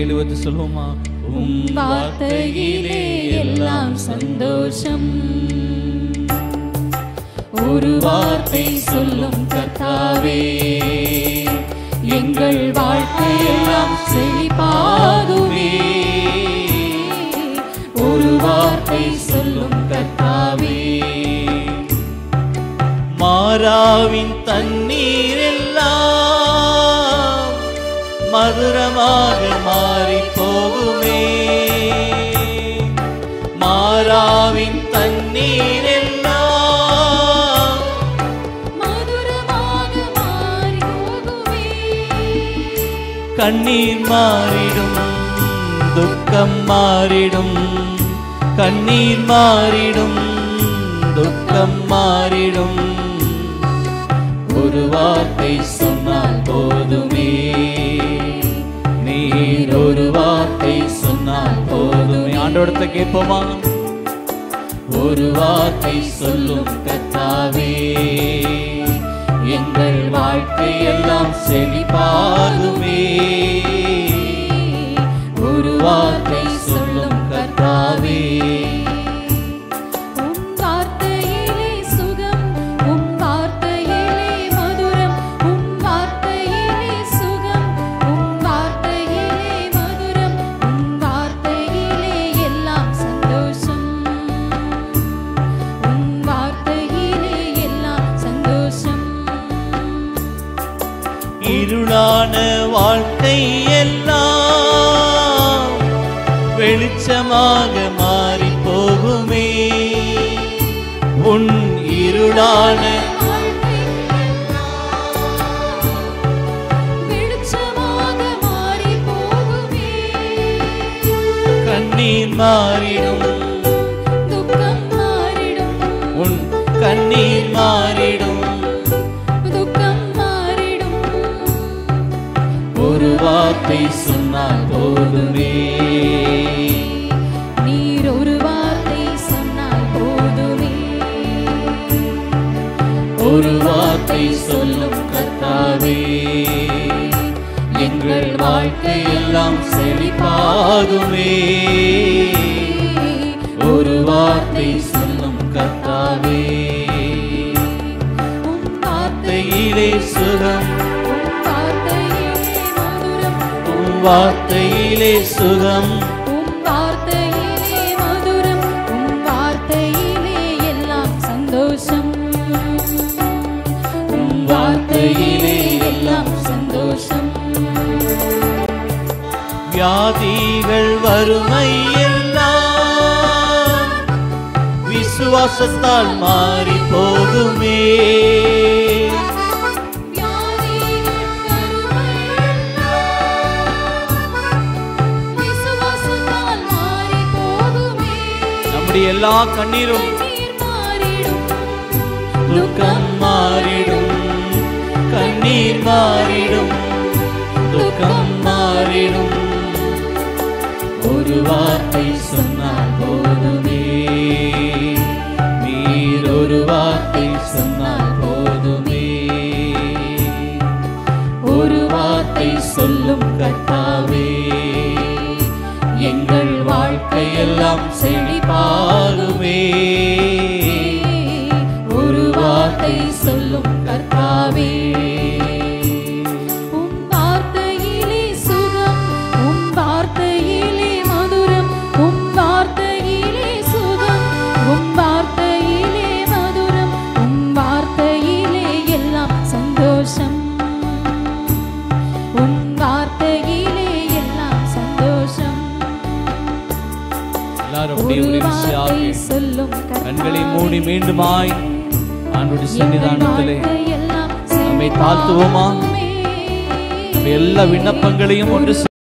எழுவது சொல்லுமா? உம் வார்த்தையிலே எல்லாம் சந்தோஷம். ஒரு வார்த்தை சொல்லும் கர்த்தாவே, எங்கள் வாழ்க்கையெல்லாம் செழிப்பாகுமே. ஒரு வார்த்தை சொல்லும் கர்த்தாவே. மாறாவின் தண்ணீர் எல்லாம் மதுரமாக மாறி போகுமே. மாறாவின் தண்ணீர் எல்லாம் மதுரமாக மாறி போகுமே. கண்ணீர் மாறிடும், துக்கம் மாறிடும். கண்ணீர் மாறிடும், துக்கம் மாறிடும். ஒரு வார்த்தை சொன்னால் போதுமே. நீர் ஒரு வார்த்தை சொன்னால் போதுமே. ஆண்டவரத்தை கேட்போமா? ஒரு வார்த்தை சொல்லும் கர்த்தாவே, எங்கள் வாழ்க்கை எல்லாம் செழிப்பாகுமே. ஒரு வார்த்தை சொல்லும் கர்த்தாவே. இருளான வாழ்க்கை எல்லாம் வெளிச்சமாக மாறி போகுமே. உன் இருளான வெளிச்சமாக மாறி போகுமே. கண்ணீர் மாறிடும், துக்கம் மாறிடும். உன் கண்ணீர் மாறிடும். ஒரு வார்த்தை சொன்னால் போதுமே. நீர் ஒரு வார்த்தை சொன்னால் போதுமே. ஒரு வார்த்தை சொல்லும் கர்த்தாவே, எங்கள் வாழ்க்கை எல்லாம் செழிப்பாகுமே. ஒரு வார்த்தை சொல்லும் கர்த்தாவே. உம் வார்த்தையிலே சுகம், வார்த்தையிலே சுகம். உம் வார்த்தையிலே சுகம். உம் வார்த்தையிலே மதுரம். உம் வார்த்தையிலே எல்லாம் சந்தோஷம். உம் வார்த்தையிலே எல்லாம் சந்தோஷம். வியாதிகள் வறுமை எல்லாம் விசுவாசத்தால் மாறி போகுமே. எல்லா கண்ணீரும் துக்கம் மாறிடும். கண்ணீர் மாறிடும், துக்கம் மாறிடும். ஒரு வார்த்தை சொன்னால் போதுமே. நீர் ஒரு வார்த்தை சொன்னால் போதுமே. ஒரு வார்த்தை சொல்லும் கர்த்தாவே, எங்கள் வாழ்க்கை எல்லாம் செழிப்பாகுமே. ஒரு வார்த்தை சொல்லும் கர்த்தாவே. உம் வார்த்தையிலே சுகம். உம் வார்த்தையிலே மதுரம். உம் வார்த்தையிலே சுகம். உம் வார்த்தையிலே மதுரம். உம் வார்த்தையிலே எல்லாம் சந்தோஷம். உம் வார்த்தையிலே எல்லாம் சந்தோஷம். கண்களை மூடி மீண்டுமாய் ஆண்டவருடைய சன்னிதானத்திலே நம்மை தாழ்த்துவோமா? எல்லா விண்ணப்பங்களையும் ஒன்று